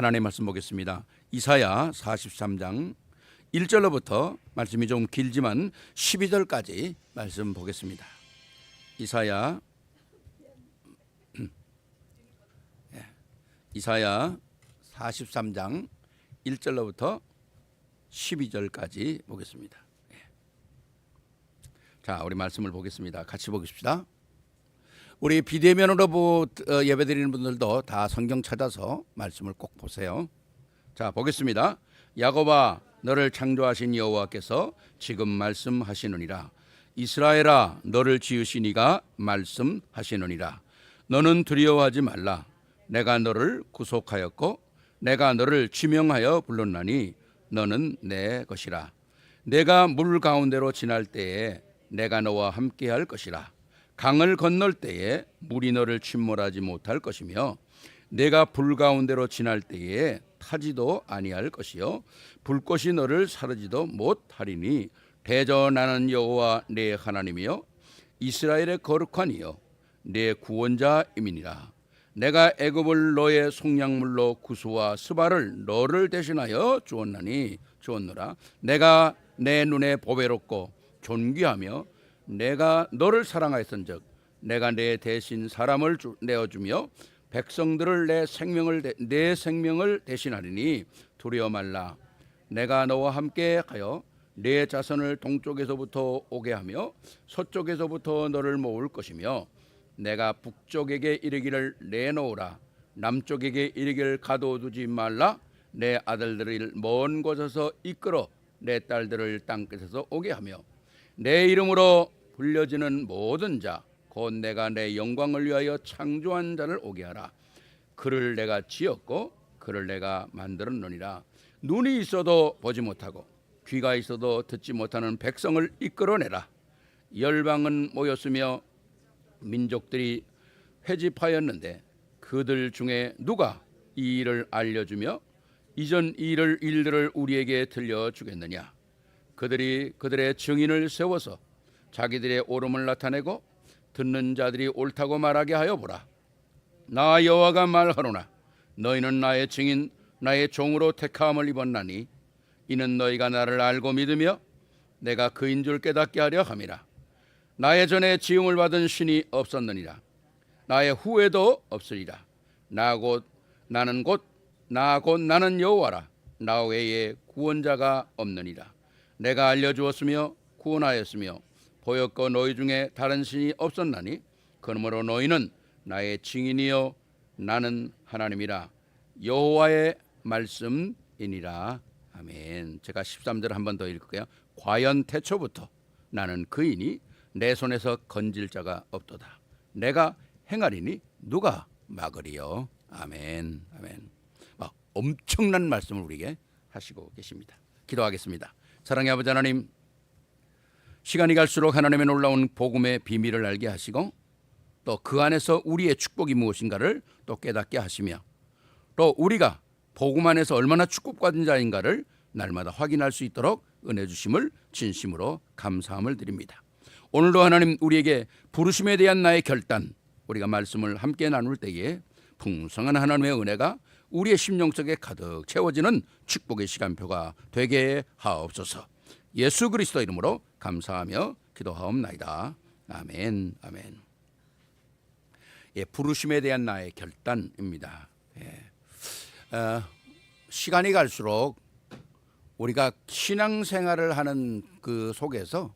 하나님의 말씀 보겠습니다. 이사야 43장 1절로부터 말씀이 좀 길지만 12절까지 말씀 보겠습니다. 이사야 43장 1절로부터 12절까지 보겠습니다. 자, 우리 말씀을 보겠습니다. 같이 보겠습니다. 우리 비대면으로 예배드리는 분들도 다 성경 찾아서 말씀을 꼭 보세요. 자, 보겠습니다. 야곱아, 너를 창조하신 여호와께서 지금 말씀하시느니라. 이스라엘아, 너를 지으신 이가 말씀하시느니라. 너는 두려워하지 말라. 내가 너를 구속하였고 내가 너를 지명하여 불렀나니 너는 내 것이라. 내가 물 가운데로 지날 때에 내가 너와 함께할 것이라. 강을 건널 때에 물이 너를 침몰하지 못할 것이며 내가 불 가운데로 지날 때에 타지도 아니할 것이요 불꽃이 너를 사르지도 못하리니 대저 나는 여호와 내 하나님이요 이스라엘의 거룩한 이요 내 구원자임이니라. 내가 애굽을 너의 속량물로 구수와 스바를 너를 대신하여 주었노라. 내가 내 눈에 보배롭고 존귀하며 내가 너를 사랑하였은즉 내가 내 대신 사람을 내어주며 백성들을 내 생명을 대신하리니 두려워 말라. 내가 너와 함께 하여 내 자손을 동쪽에서부터 오게 하며 서쪽에서부터 너를 모을 것이며 내가 북쪽에게 이르기를 내놓으라. 남쪽에게 이르기를 가둬두지 말라. 내 아들들을 먼 곳에서 이끌어 내 딸들을 땅끝에서 오게 하며 내 이름으로 불려지는 모든 자 곧 내가 내 영광을 위하여 창조한 자를 오게 하라. 그를 내가 지었고 그를 내가 만들었느니라. 눈이 있어도 보지 못하고 귀가 있어도 듣지 못하는 백성을 이끌어내라. 열방은 모였으며 민족들이 회집하였는데 그들 중에 누가 이 일을 알려주며 이전 일들을 우리에게 들려주겠느냐. 그들이 그들의 증인을 세워서 자기들의 옳음을 나타내고 듣는 자들이 옳다고 말하게 하여 보라. 나 여호와가 말하노라. 너희는 나의 증인 나의 종으로 택함을 입었나니 이는 너희가 나를 알고 믿으며 내가 그인 줄 깨닫게 하려 함이라. 나의 전에 지음을 받은 신이 없었느니라. 나의 후에도 없으리라. 나 곧 나는 여호와라. 나 외에 구원자가 없느니라. 내가 알려주었으며 구원하였으며 보였고 너희 중에 다른 신이 없었나니 그러므로 너희는 나의 증인이요 나는 하나님이라. 여호와의 말씀이니라. 아멘. 제가 13절 한 번 더 읽을게요. 과연 태초부터 나는 그이니 내 손에서 건질 자가 없도다. 내가 행하리니 누가 막으리요. 아멘. 아멘. 엄청난 말씀을 우리에게 하시고 계십니다. 기도하겠습니다. 사랑의 아버지 하나님, 시간이 갈수록 하나님의 놀라운 복음의 비밀을 알게 하시고 또 그 안에서 우리의 축복이 무엇인가를 또 깨닫게 하시며 또 우리가 복음 안에서 얼마나 축복받은 자인가를 날마다 확인할 수 있도록 은혜 주심을 진심으로 감사함을 드립니다. 오늘도 하나님 우리에게 부르심에 대한 나의 결단, 우리가 말씀을 함께 나눌 때에 풍성한 하나님의 은혜가 우리의 심령 속에 가득 채워지는 축복의 시간표가 되게 하옵소서. 예수 그리스도 이름으로 감사하며 기도하옵나이다. 아멘. 아멘. 부르심에 대한 나의 결단입니다. 시간이 갈수록 우리가 신앙생활을 하는 그 속에서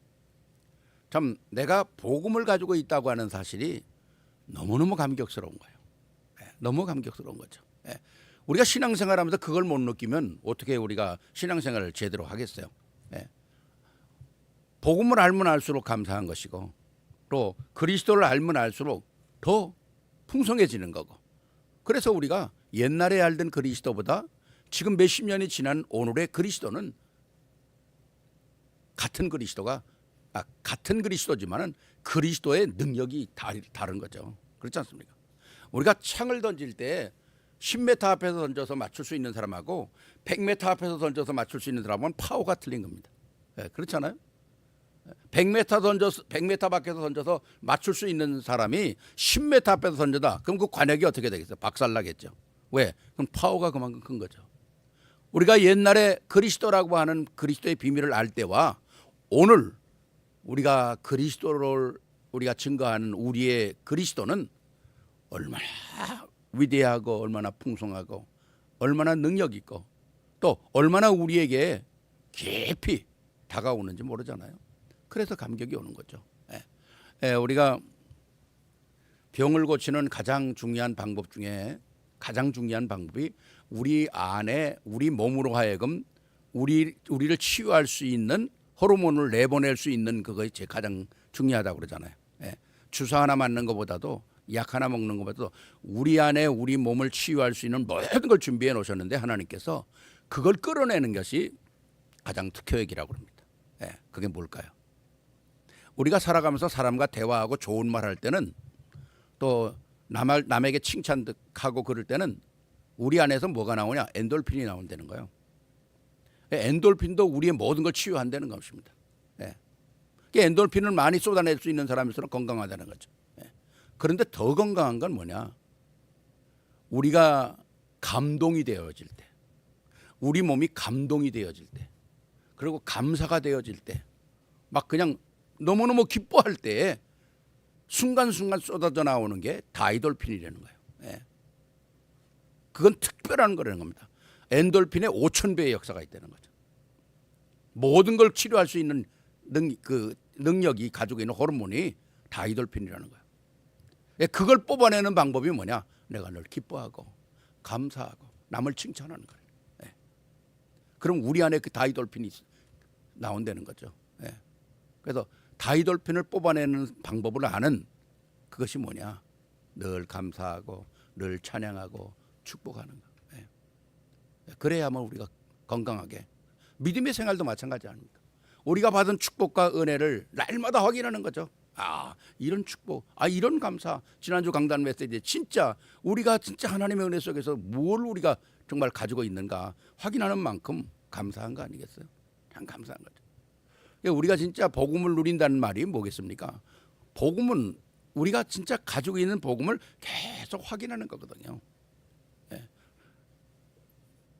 참 내가 복음을 가지고 있다고 하는 사실이 너무너무 감격스러운 거예요. 너무 감격스러운 거죠. 우리가 신앙생활하면서 그걸 못 느끼면 어떻게 우리가 신앙생활을 제대로 하겠어요. 복음을 알면 알수록 감사한 것이고 또 그리스도를 알면 알수록 더 풍성해지는 거고, 그래서 우리가 옛날에 알던 그리스도보다 지금 몇십 년이 지난 오늘의 그리스도는 같은 그리스도지만은 그리스도의 능력이 다른 거죠. 그렇지 않습니까? 우리가 창을 던질 때 10m 앞에서 던져서 맞출 수 있는 사람하고 100m 앞에서 던져서 맞출 수 있는 사람은 파워가 틀린 겁니다. 그렇잖아요. 100m 밖에서 던져서 맞출 수 있는 사람이 10m 앞에서 던져다. 그럼 그 관역이 어떻게 되겠어요? 박살나겠죠. 왜? 그럼 파워가 그만큼 큰 거죠. 우리가 옛날에 그리스도라고 하는 그리스도의 비밀을 알 때와 오늘 우리가 그리스도를 우리가 증거하는 우리의 그리스도는 얼마나 위대하고 얼마나 풍성하고 얼마나 능력 있고 또 얼마나 우리에게 깊이 다가오는지 모르잖아요. 그래서 감격이 오는 거죠. 우리가 병을 고치는 가장 중요한 방법 중에 가장 중요한 방법이 우리 안에 우리 몸으로 하여금 우리를 치유할 수 있는 호르몬을 내보낼 수 있는 그것이 제 가장 중요하다고 그러잖아요. 주사 하나 맞는 것보다도 약 하나 먹는 것보다도 우리 안에 우리 몸을 치유할 수 있는 모든 걸 준비해 놓으셨는데 하나님께서 그걸 끌어내는 것이 가장 특효약이라고 합니다. 그게 뭘까요? 우리가 살아가면서 사람과 대화하고 좋은 말 할 때는 또 남에게 칭찬하고 그럴 때는 우리 안에서 뭐가 나오냐? 엔돌핀이 나온다는 거예요. 엔돌핀도 우리의 모든 걸 치유한다는 것입니다. 엔돌핀을 많이 쏟아낼 수 있는 사람일수록 건강하다는 거죠. 그런데 더 건강한 건 뭐냐? 우리가 감동이 되어질 때, 우리 몸이 감동이 되어질 때, 그리고 감사가 되어질 때, 막 그냥 너무너무 기뻐할 때 순간순간 쏟아져 나오는 게 다이돌핀이라는 거예요. 그건 특별한 거라는 겁니다. 엔돌핀의 5,000배의 역사가 있다는 거죠. 모든 걸 치료할 수 있는 능력이 가지고 있는 호르몬이 다이돌핀이라는 거예요. 그걸 뽑아내는 방법이 뭐냐? 내가 늘 기뻐하고 감사하고 남을 칭찬하는 거예요. 그럼 우리 안에 그 다이돌핀이 나온다는 거죠. 그래서 다이돌핀을 뽑아내는 방법을 아는 그것이 뭐냐? 늘 감사하고 늘 찬양하고 축복하는 거. 그래야만 우리가 건강하게 믿음의 생활도 마찬가지 아닙니까? 우리가 받은 축복과 은혜를 날마다 확인하는 거죠. 이런 축복, 이런 감사. 지난주 강단 메시지 진짜 우리가 진짜 하나님의 은혜 속에서 뭘 우리가 정말 가지고 있는가 확인하는 만큼 감사한 거 아니겠어요? 참 감사한 거죠. 우리가 진짜 복음을 누린다는 말이 뭐겠습니까? 복음은 우리가 진짜 가지고 있는 복음을 계속 확인하는 거거든요.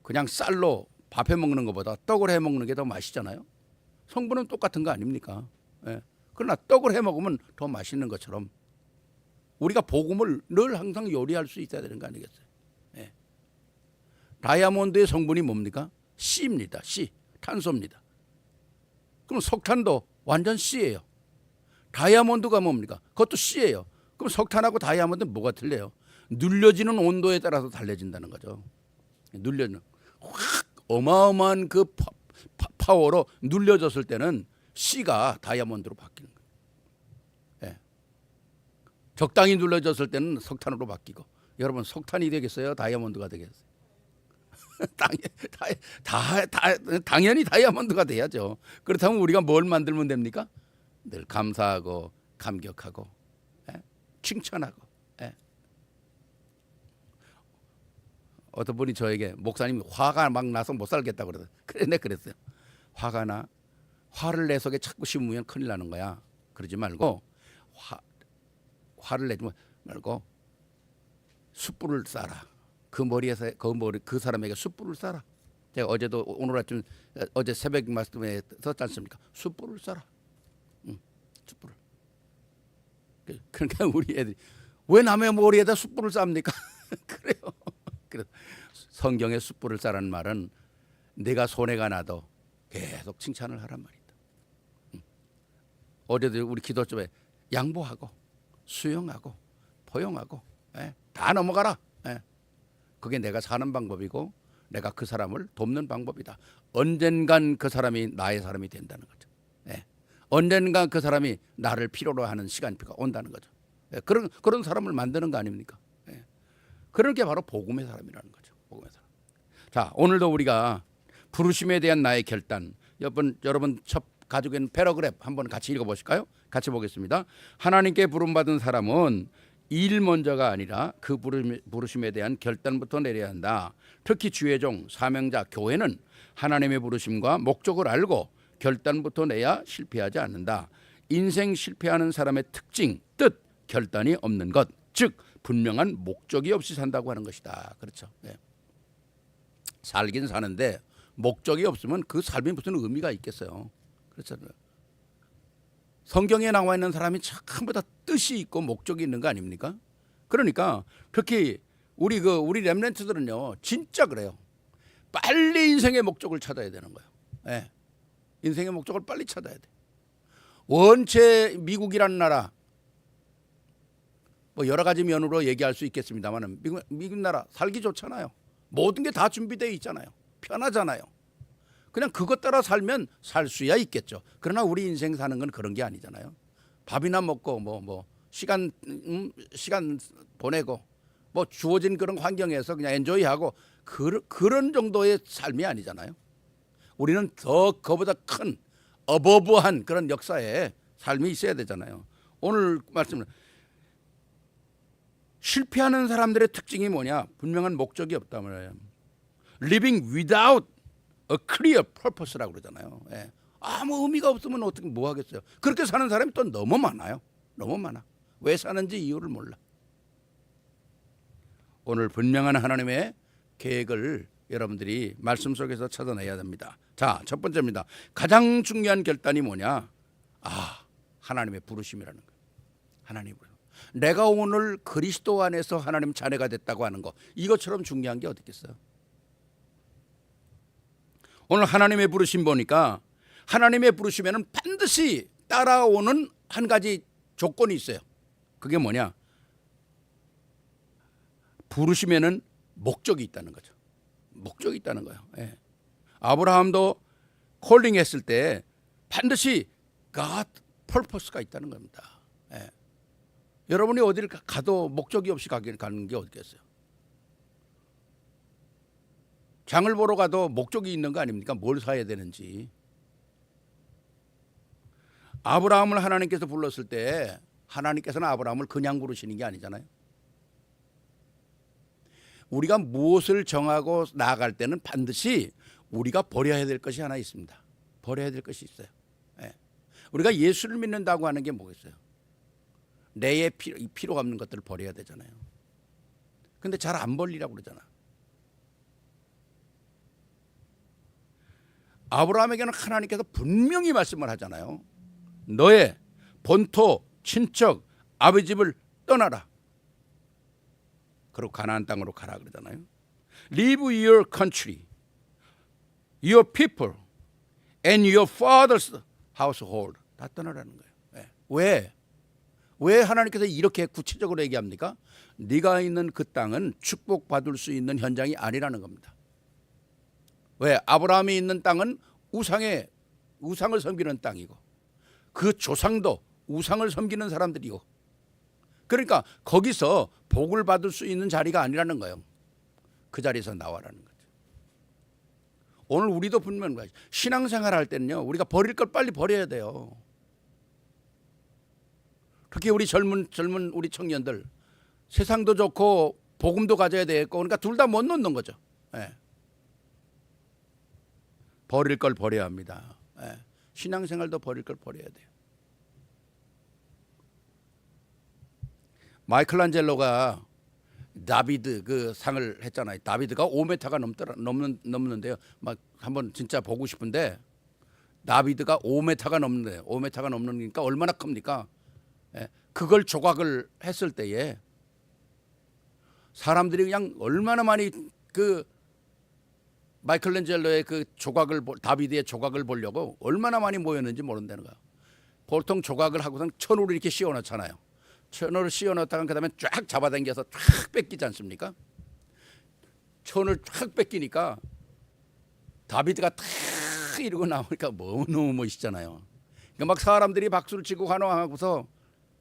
그냥 쌀로 밥해 먹는 것보다 떡을 해 먹는 게 더 맛있잖아요. 성분은 똑같은 거 아닙니까? 그러나 떡을 해 먹으면 더 맛있는 것처럼 우리가 복음을 늘 항상 요리할 수 있어야 되는 거 아니겠어요? 다이아몬드의 성분이 뭡니까? C입니다. C, 탄소입니다. 그럼 석탄도 완전 C예요. 다이아몬드가 뭡니까? 그것도 C예요. 그럼 석탄하고 다이아몬드는 뭐가 틀려요? 눌려지는 온도에 따라서 달라진다는 거죠. 눌려지는 확 어마어마한 그 파워로 눌려졌을 때는 C가 다이아몬드로 바뀌는 거예요. 적당히 눌려졌을 때는 석탄으로 바뀌고. 여러분 석탄이 되겠어요? 다이아몬드가 되겠어요? 당연히 다이아몬드가 돼야죠. 그렇다면 우리가 뭘 만들면 됩니까? 늘 감사하고 감격하고 칭찬하고. 어떤 분이 저에게 목사님 화가 막 나서 못 살겠다고 그러더라고요. 그래, 네 그랬어요. 화가 나. 화를 내 속에 자꾸 심으면 큰일 나는 거야. 그러지 말고 화를 내지 말고 숯불을 쏴라. 그 사람에게 숯불을 쏴라. 제가 어제도 오늘 아침 어제 새벽 말씀에 썼지 않습니까? 숯불을 쏴라. 숯불을. 그러니까 우리 애들이 왜 남의 머리에다 숯불을 쌉니까? 그래요. 그래서 성경에 숯불을 쏴라는 말은 내가 손해가 나도 계속 칭찬을 하란 말이다. 어제도 우리 기도점에 양보하고 수용하고 포용하고 다 넘어가라. 그게 내가 사는 방법이고 내가 그 사람을 돕는 방법이다. 언젠간 그 사람이 나의 사람이 된다는 거죠. 언젠간 그 사람이 나를 필요로 하는 시간표가 온다는 거죠. 그런 사람을 만드는 거 아닙니까? 그런 게 바로 복음의 사람이라는 거죠. 복음의 사람. 자, 오늘도 우리가 부르심에 대한 나의 결단. 여러분 가지고 있는 패러그래프 한번 같이 읽어보실까요? 같이 보겠습니다. 하나님께 부름받은 사람은 일 먼저가 아니라 그 부르심에 대한 결단부터 내려야 한다. 특히 주의 종, 사명자, 교회는 하나님의 부르심과 목적을 알고 결단부터 내야 실패하지 않는다. 인생 실패하는 사람의 특징, 뜻, 결단이 없는 것. 즉 분명한 목적이 없이 산다고 하는 것이다. 그렇죠. 네. 살긴 사는데 목적이 없으면 그 삶이 무슨 의미가 있겠어요. 그렇잖아요. 성경에 나와 있는 사람이 전부 다 뜻이 있고 목적이 있는 거 아닙니까? 그러니까 특히 우리 렘넌트들은요 진짜 그래요. 빨리 인생의 목적을 찾아야 되는 거예요. 네. 인생의 목적을 빨리 찾아야 돼. 원체 미국이라는 나라 뭐 여러 가지 면으로 얘기할 수 있겠습니다만 미국 나라 살기 좋잖아요. 모든 게 다 준비되어 있잖아요. 편하잖아요. 그냥 그것 따라 살면 살 수야 있겠죠. 그러나 우리 인생 사는 건 그런 게 아니잖아요. 밥이나 먹고 시간 보내고 뭐 주어진 그런 환경에서 그냥 엔조이하고 그런 정도의 삶이 아니잖아요. 우리는 더 그보다 큰 어버브한 그런 역사의 삶이 있어야 되잖아요. 오늘 말씀은 실패하는 사람들의 특징이 뭐냐? 분명한 목적이 없단 말이에요. Living without a clear purpose라고 그러잖아요. 예. 아무 의미가 없으면 어떻게 뭐 하겠어요? 그렇게 사는 사람이 또 너무 많아요. 너무 많아. 왜 사는지 이유를 몰라. 오늘 분명한 하나님의 계획을 여러분들이 말씀 속에서 찾아내야 됩니다. 자, 첫 번째입니다. 가장 중요한 결단이 뭐냐? 하나님의 부르심이라는 거예요. 하나님의 부르심. 내가 오늘 그리스도 안에서 하나님 자녀가 됐다고 하는 거, 이것처럼 중요한 게 어디 있겠어요? 오늘 하나님의 부르심 보니까 하나님의 부르심에는 반드시 따라오는 한 가지 조건이 있어요. 그게 뭐냐? 부르심에는 목적이 있다는 거죠. 목적이 있다는 거예요. 예. 아브라함도 콜링 했을 때 반드시 God purpose가 있다는 겁니다. 예. 여러분이 어디를 가도 목적이 없이 가는 게 어디겠어요? 장을 보러 가도 목적이 있는 거 아닙니까? 뭘 사야 되는지. 아브라함을 하나님께서 불렀을 때 하나님께서는 아브라함을 그냥 부르시는 게 아니잖아요. 우리가 무엇을 정하고 나아갈 때는 반드시 우리가 버려야 될 것이 하나 있습니다. 버려야 될 것이 있어요. 예. 우리가 예수를 믿는다고 하는 게 뭐겠어요? 내의 필요가 없는 것들을 버려야 되잖아요. 근데 잘 안 버리라고 그러잖아. 아브라함에게는 하나님께서 분명히 말씀을 하잖아요. 너의 본토, 친척, 아버지 집을 떠나라. 그리고 가나안 땅으로 가라 그러잖아요. Leave your country, your people, and your father's household. 다 떠나라는 거예요. 네. 왜 하나님께서 이렇게 구체적으로 얘기합니까? 네가 있는 그 땅은 축복받을 수 있는 현장이 아니라는 겁니다. 왜? 아브라함이 있는 땅은 우상을 섬기는 땅이고 그 조상도 우상을 섬기는 사람들이고, 그러니까 거기서 복을 받을 수 있는 자리가 아니라는 거예요. 그 자리에서 나와라는 거죠. 오늘 우리도 분명한 거예요. 신앙생활 할 때는요, 우리가 버릴 걸 빨리 버려야 돼요. 특히 우리 젊은 우리 청년들, 세상도 좋고 복음도 가져야 되겠고, 그러니까 둘 다 못 놓는 거죠. 예. 버릴 걸 버려야 합니다. 예. 신앙생활도 버릴 걸 버려야 돼요. 마이클란젤로가 다비드 그 상을 했잖아요. 다비드가 5m가 넘는데요. 막 한번 진짜 보고 싶은데, 다비드가 5m가 넘는데 5m가 넘는니까 얼마나 큽니까? 예. 그걸 조각을 했을 때에 사람들이 그냥 얼마나 많이 그 마이클란젤로의 그 다비드의 조각을 보려고 얼마나 많이 모였는지 모른다는 거야. 보통 조각을 하고선 천으로 이렇게 씌워놓잖아요. 천을 씌워놓다가 그다음에 쫙 잡아당겨서 쫙 뺏기지 않습니까? 천을 쫙 뺏기니까 다비드가 탁 이러고 나오니까 너무 멋있잖아요. 그러니까 막 사람들이 박수를 치고 환호하고서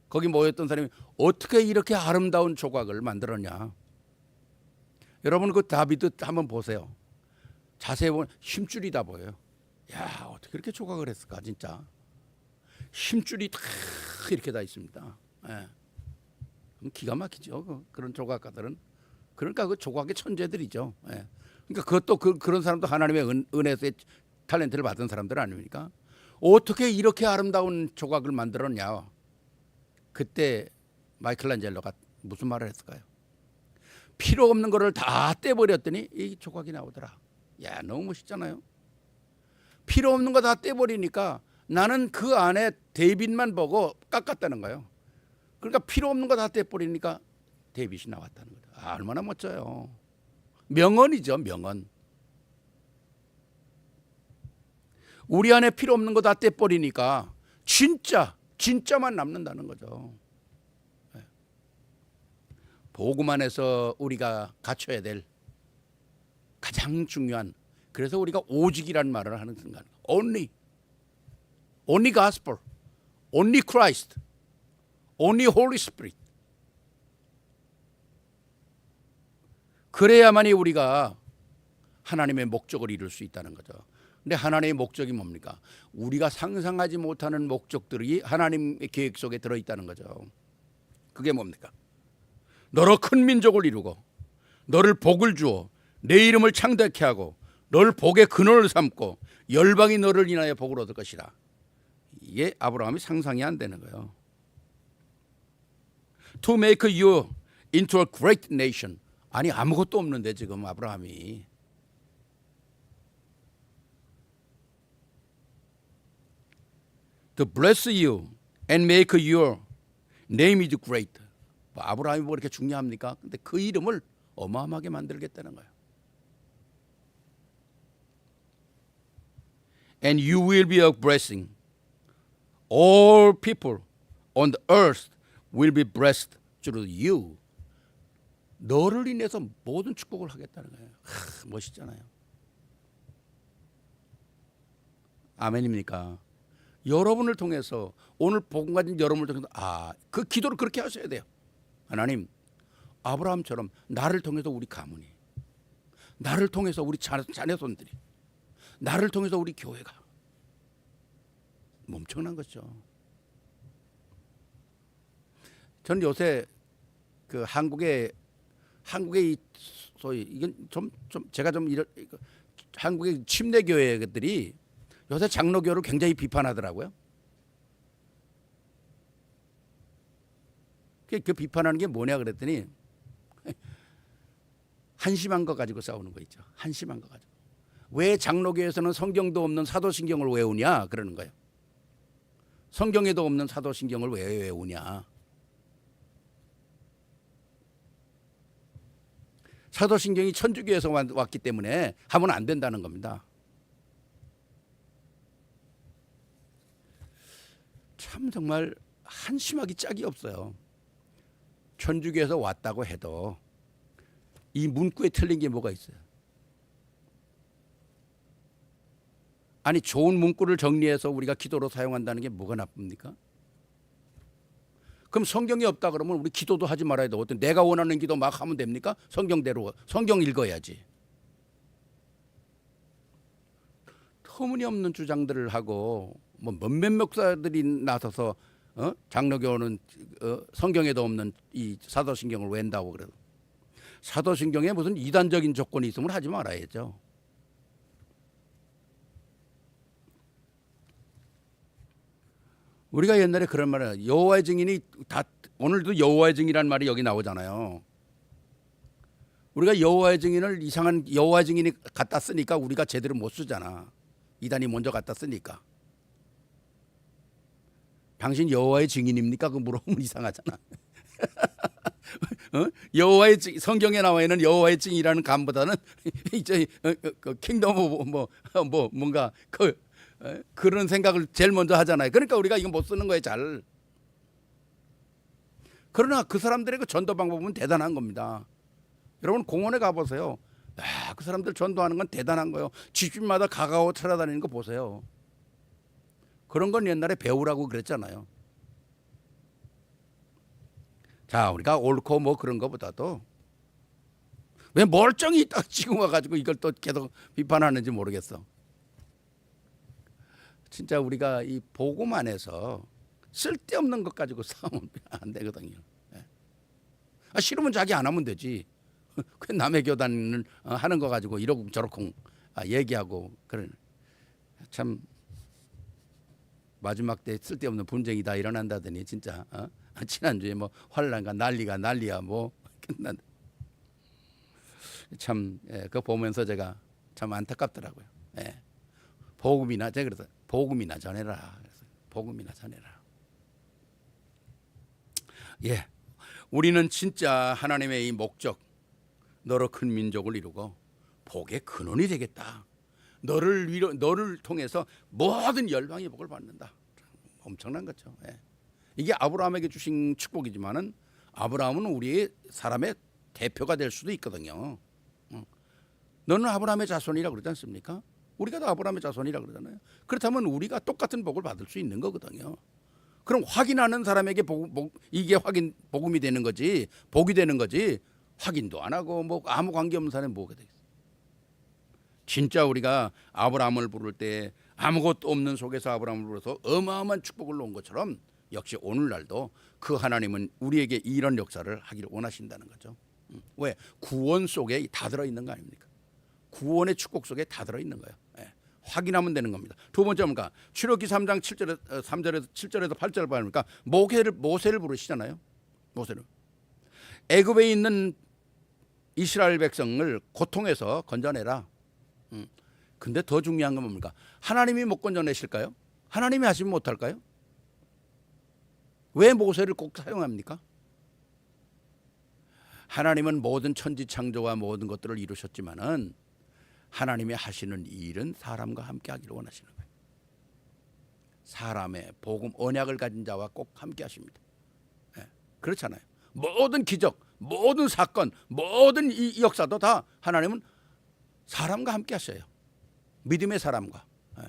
거기 모였던 사람이 어떻게 이렇게 아름다운 조각을 만들었냐. 여러분 그 다비드 한번 보세요. 자세히 보면 힘줄이 다 보여요. 야, 어떻게 이렇게 조각을 했을까 진짜. 힘줄이 다 이렇게 다 있습니다. 예. 기가 막히죠. 그런 조각가들은. 그러니까 그 조각의 천재들이죠. 예. 그러니까 그것도 그런 사람도 하나님의 은혜의 탤런트를 받은 사람들 아닙니까? 어떻게 이렇게 아름다운 조각을 만들었냐. 그때 마이클란젤로가 무슨 말을 했을까요? 필요 없는 거를 다 떼버렸더니 이 조각이 나오더라. 야, 너무 멋있잖아요. 필요 없는 거 다 떼버리니까 나는 그 안에 데이빗만 보고 깎았다는 거예요. 그러니까 필요 없는 거 다 떼버리니까 데이빗이 나왔다는 거죠. 아, 얼마나 멋져요. 명언이죠, 명언. 우리 안에 필요 없는 거 다 떼버리니까 진짜만 남는다는 거죠. 복음 안에서 우리가 갖춰야 될 가장 중요한, 그래서 우리가 오직이라는 말을 하는 순간, only gospel, only Christ, only Holy Spirit. 그래야만이 우리가 하나님의 목적을 이룰 수 있다는 거죠. 근데 하나님의 목적이 뭡니까? 우리가 상상하지 못하는 목적들이 하나님의 계획 속에 들어있다는 거죠. 그게 뭡니까? 너로 큰 민족을 이루고 너를 복을 주어 내 이름을 창대케 하고 너를 복의 근원을 삼고 열방이 너를 인하여 복을 얻을 것이라. 이게 아브라함이 상상이 안 되는 거예요. To make you into a great nation. 아니, 아무것도 없는데 지금 아브라함이. To bless you and make your name is great. 아브라함이 뭐 이렇게 중요합니까? 근데 그 이름을 어마어마하게 만들겠다는 거예요. And you will be a blessing. All people on the earth will be blessed through you. 너를 인해서 모든 축복을 하겠다는 거예요. 멋있잖아요. 아멘입니까? 여러분을 통해서, 오늘 복음 가진 여러분을 통해서 그 기도를 그렇게 하셔야 돼요. 하나님, 아브라함처럼 나를 통해서 우리 가문이, 나를 통해서 우리 자녀손들이, 나를 통해서 우리 교회가 엄청난 거죠. 전 요새 그 한국의 이 소위 이건 좀 제가 좀 이런 한국의 침례 교회들이 요새 장로교를 굉장히 비판하더라고요. 그 비판하는 게 뭐냐 그랬더니 한심한 거 가지고 싸우는 거 있죠. 한심한 거 가지고. 왜 장로교에서는 성경도 없는 사도신경을 외우냐 그러는 거예요. 성경에도 없는 사도신경을 왜 외우냐. 사도신경이 천주교에서 왔기 때문에 하면 안 된다는 겁니다. 참 정말 한심하기 짝이 없어요. 천주교에서 왔다고 해도 이 문구에 틀린 게 뭐가 있어요? 아니, 좋은 문구를 정리해서 우리가 기도로 사용한다는 게 뭐가 나쁩니까? 그럼 성경이 없다 그러면 우리 기도도 하지 말아야 돼. 어떤 내가 원하는 기도 막 하면 됩니까? 성경대로 성경 읽어야지. 터무니없는 주장들을 하고 뭐 몇몇 목사들이 나서서 장로교는 성경에도 없는 이 사도신경을 웬다고 그래요. 사도신경에 무슨 이단적인 조건이 있으면 하지 말아야죠. 우리가 옛날에 그런 말을, 여호와의 증인이 다, 오늘도 여호와의 증인이라는 말이 여기 나오잖아요. 우리가 여호와의 증인을 이상한 여호와의 증인이 갖다 쓰니까 우리가 제대로 못 쓰잖아. 이단이 먼저 갖다 쓰니까. 당신 여호와의 증인입니까? 그 물어보면 이상하잖아. 여호와의 증, 성경에 나와 있는 여호와의 증인이라는 감보다는 이제 그 킹덤 뭔가 그런 생각을 제일 먼저 하잖아요. 그러니까 우리가 이거 못 쓰는 거예요, 잘. 그러나 그 사람들의 그 전도 방법은 대단한 겁니다. 여러분 공원에 가보세요. 그 사람들 전도하는 건 대단한 거예요. 집집마다 가가오 찾아다니는 거 보세요. 그런 건 옛날에 배우라고 그랬잖아요. 자, 우리가 옳고 뭐 그런 거보다도 왜 멀쩡히 딱 지금 와가지고 이걸 또 계속 비판하는지 모르겠어. 진짜 우리가 이 복음 안에서 쓸데없는 것 가지고 싸우면 안 되거든요. 싫으면 자기 안 하면 되지. 그 남의 교단을 하는 거 가지고 이러고 저러고 얘기하고 그런 참 마지막 때 쓸데없는 분쟁이 다 일어난다더니 진짜 지난주에 뭐 환란과 난리야 뭐 끝난 참 그거 보면서 제가 참 안타깝더라고요. 예. 복음이나 제가 그래서 복음이나 전해라. 그래서 복음이나 전해라. 예, 우리는 진짜 하나님의 이 목적, 너로 큰 민족을 이루고 복의 근원이 되겠다. 너를 통해서 모든 열방의 복을 받는다. 엄청난 거죠. 예. 이게 아브라함에게 주신 축복이지만은 아브라함은 우리의 사람의 대표가 될 수도 있거든요. 너는 아브라함의 자손이라고 그러지 않습니까? 우리가 다 아브라함의 자손이라고 그러잖아요. 그렇다면 우리가 똑같은 복을 받을 수 있는 거거든요. 그럼 확인하는 사람에게 이게 복음이 되는 거지, 복이 되는 거지, 확인도 안 하고 뭐 아무 관계 없는 사람이 뭐가 되겠어요? 진짜 우리가 아브라함을 부를 때 아무것도 없는 속에서 아브라함을 불러서 어마어마한 축복을 놓은 것처럼 역시 오늘날도 그 하나님은 우리에게 이런 역사를 하기를 원하신다는 거죠. 왜? 구원 속에 다 들어있는 거 아닙니까? 구원의 축복 속에 다 들어있는 거예요. 예. 확인하면 되는 겁니다. 두 번째 뭡니까? 출애굽기 3장 3절에서 7절에서 8절을 보니까 모세를 부르시잖아요. 모세를. 애굽에 있는 이스라엘 백성을 고통에서 건져내라. 근데 더 중요한 건 뭡니까? 하나님이 못 건져내실까요? 하나님이 하시면 못할까요? 왜 모세를 꼭 사용합니까? 하나님은 모든 천지 창조와 모든 것들을 이루셨지만은 하나님이 하시는 일은 사람과 함께 하기를 원하시는 거예요. 사람의 복음 언약을 가진 자와 꼭 함께 하십니다. 네, 그렇잖아요. 모든 기적, 모든 사건, 모든 이 역사도 다 하나님은 사람과 함께 하셔요. 믿음의 사람과. 네.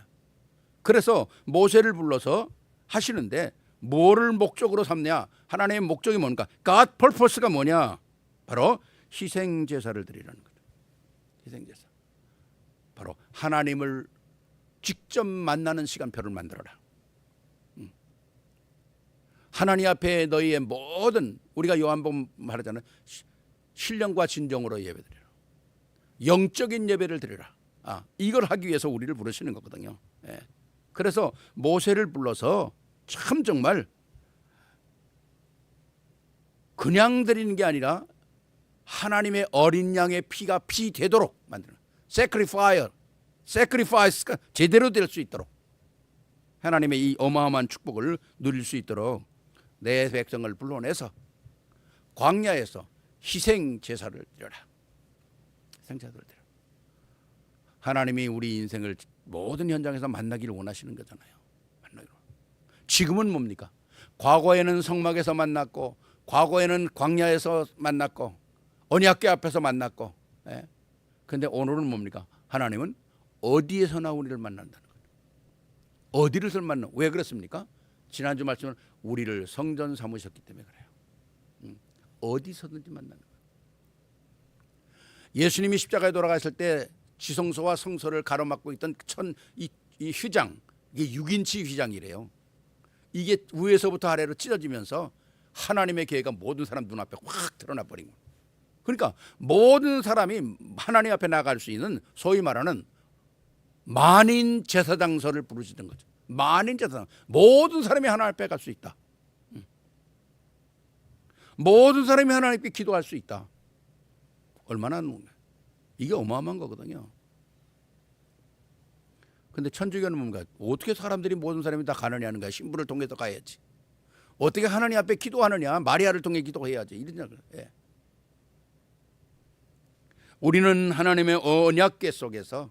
그래서 모세를 불러서 하시는데 뭐를 목적으로 삼냐? 하나님의 목적이 뭔가? God purpose가 뭐냐? 바로 희생 제사를 드리라는 거죠. 희생 제사. 바로 하나님을 직접 만나는 시간표를 만들어라. 하나님 앞에 너희의 모든, 우리가 요한복음 말하잖아요. 신령과 진정으로 예배드리라. 영적인 예배를 드리라. 이걸 하기 위해서 우리를 부르시는 거거든요. 예. 그래서 모세를 불러서 참 정말 그냥 드리는 게 아니라 하나님의 어린 양의 피가 피 되도록 만드는 sacrifice가 제대로 될 수 있도록 하나님의 이 어마어마한 축복을 누릴 수 있도록 내 백성을 불러내서 광야에서 희생 제사를 드려라. 희생 제사를 드려. 하나님이 우리 인생을 모든 현장에서 만나기를 원하시는 거잖아요. 지금은 뭡니까? 과거에는 성막에서 만났고, 과거에는 광야에서 만났고, 언약궤 앞에서 만났고, 예. 근데 오늘은 뭡니까? 하나님은 어디에서나 우리를 만난다는 거예요. 어디를 만나? 왜 그렇습니까? 지난주 말씀은 우리를 성전 삼으셨기 때문에 그래요. 어디서든지 만나는 거예요. 예수님이 십자가에 돌아가실 때 지성소와 성소를 가로막고 있던 이 휘장, 이게 6인치 휘장이래요. 이게 위에서부터 아래로 찢어지면서 하나님의 계획가 모든 사람 눈앞에 확 드러나 버린 거예요. 그러니까 모든 사람이 하나님 앞에 나갈 수 있는 소위 말하는 만인 제사장서를 부르시는 거죠. 만인 제사장, 모든 사람이 하나님 앞에 갈 수 있다. 모든 사람이 하나님 앞에 기도할 수 있다. 얼마나 이게 어마어마한 거거든요. 근데 천주교는 뭔가 어떻게 사람들이 모든 사람이 다 가느냐는 거야. 신부를 통해서 가야지. 어떻게 하나님 앞에 기도하느냐? 마리아를 통해 기도해야지. 이러냐. 예. 우리는 하나님의 언약궤 속에서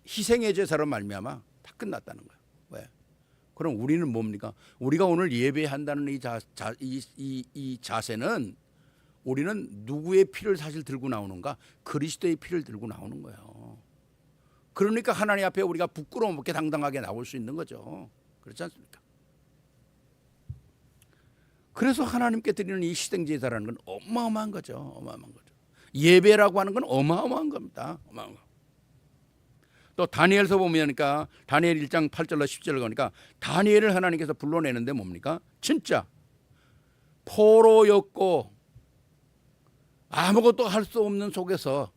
희생의 제사로 말미암아 다 끝났다는 거예요. 왜? 그럼 우리는 뭡니까? 우리가 오늘 예배한다는 이 자세는 우리는 누구의 피를 사실 들고 나오는가? 그리스도의 피를 들고 나오는 거예요. 그러니까 하나님 앞에 우리가 부끄러움 없게 당당하게 나올 수 있는 거죠. 그렇지 않습니까? 그래서 하나님께 드리는 이 희생 제사라는 건 어마어마한 거죠. 어마어마한 거죠. 예배라고 하는 건 어마어마한 겁니다. 어마어마한 거. 또 다니엘서 보면니까 다니엘 1장 8절로 10절을 보니까 다니엘을 하나님께서 불러내는데 뭡니까? 진짜 포로였고 아무것도 할 수 없는 속에서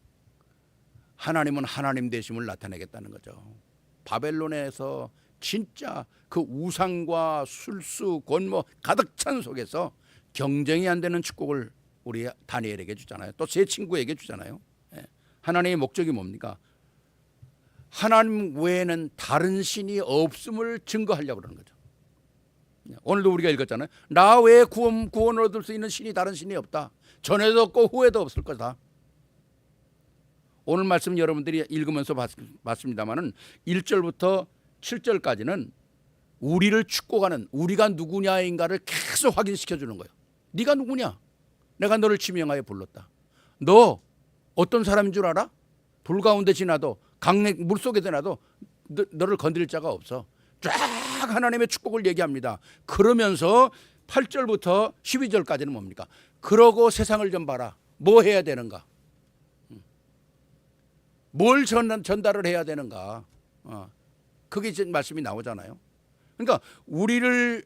하나님은 하나님 되심을 나타내겠다는 거죠. 바벨론에서 진짜 그 우상과 술수, 권모 가득 찬 속에서 경쟁이 안 되는 축복을 우리 다니엘에게 주잖아요. 또 제 친구에게 주잖아요. 하나님의 목적이 뭡니까? 하나님 외에는 다른 신이 없음을 증거하려고 그러는 거죠. 오늘도 우리가 읽었잖아요. 나 외에 구원을 얻을 수 있는 신이 다른 신이 없다. 전에도 없고 후에도 없을 거다. 오늘 말씀 여러분들이 읽으면서 봤습니다마는 1절부터 7절까지는 우리를 축복하는 우리가 누구냐인가를 계속 확인시켜 주는 거예요. 네가 누구냐? 내가 너를 지명하여 불렀다. 너 어떤 사람인 줄 알아? 돌 가운데 지나도 강내 물속에 지나도 너를 건드릴 자가 없어. 쫙 하나님의 축복을 얘기합니다. 그러면서 8절부터 12절까지는 뭡니까? 그러고 세상을 좀 봐라. 뭐 해야 되는가? 뭘 전달을 해야 되는가? 그게 이제 말씀이 나오잖아요. 그러니까 우리를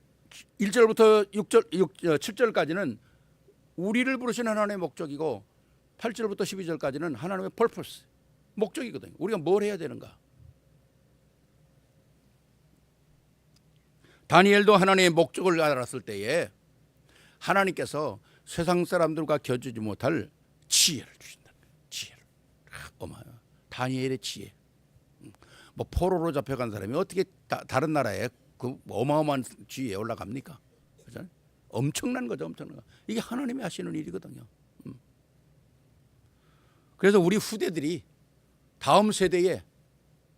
1절부터 7절까지는 우리를 부르신 하나님의 목적이고 8절부터 12절까지는 하나님의 purpose, 목적이거든요. 우리가 뭘 해야 되는가? 다니엘도 하나님의 목적을 알았을 때에 하나님께서 세상 사람들과 겨주지 못할 지혜를 주신다. 지혜를. 다니엘의 지혜. 뭐 포로로 잡혀간 사람이 어떻게 다른 나라에 그 어마어마한 지위에 올라갑니까? 그렇잖아요? 엄청난 거죠, 엄청난 거. 이게 하나님이 하시는 일이거든요. 그래서 우리 후대들이 다음 세대에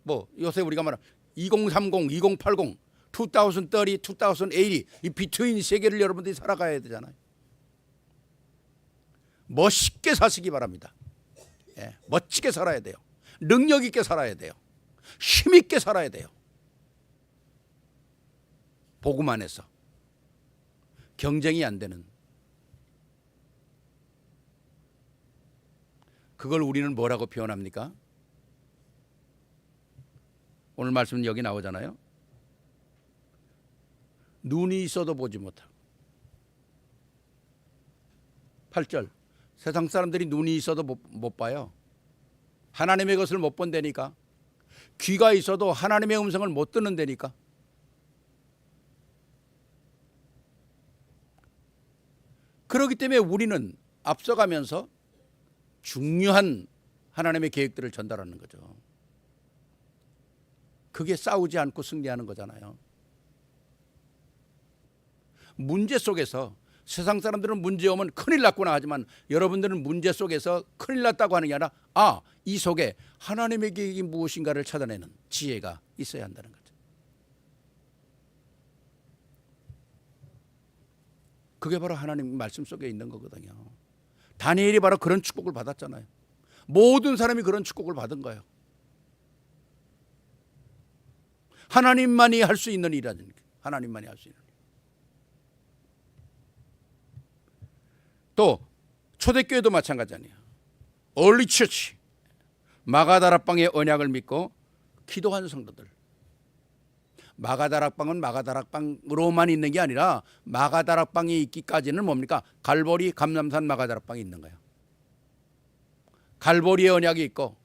뭐 요새 우리가 말하는 2030, 2080, 2030, 2080, 이 비트윈 세계를 여러분들이 살아가야 되잖아요. 멋있게 사시기 바랍니다. 멋지게 살아야 돼요. 능력 있게 살아야 돼요. 힘 있게 살아야 돼요. 복음 안에서 경쟁이 안 되는 그걸 우리는 뭐라고 표현합니까? 오늘 말씀은 여기 나오잖아요. 눈이 있어도 보지 못하고 8절 세상 사람들이 눈이 있어도 못 봐요. 하나님의 것을 못 본다니까. 귀가 있어도 하나님의 음성을 못 듣는다니까. 그렇기 때문에 우리는 앞서가면서 중요한 하나님의 계획들을 전달하는 거죠. 그게 싸우지 않고 승리하는 거잖아요. 문제 속에서 세상 사람들은 문제 오면 큰일 났구나 하지만 여러분들은 문제 속에서 큰일 났다고 하는 게 아니라 이 속에 하나님의 계획이 무엇인가를 찾아내는 지혜가 있어야 한다는 거죠. 그게 바로 하나님 말씀 속에 있는 거거든요. 다니엘이 바로 그런 축복을 받았잖아요. 모든 사람이 그런 축복을 받은 거예요. 하나님만이 할 수 있는 일이라는 게 하나님만이 할 수 있는 일. 또 초대교회도 마찬가지 아니에요. 얼리 처치 마가다락방의 언약을 믿고 기도하는 성도들. 마가다락방은 마가다락방으로만 있는 게 아니라 마가다락방이 있기까지는 뭡니까? 갈보리 감람산 마가다락방이 있는 거예요. 갈보리의 언약이 있고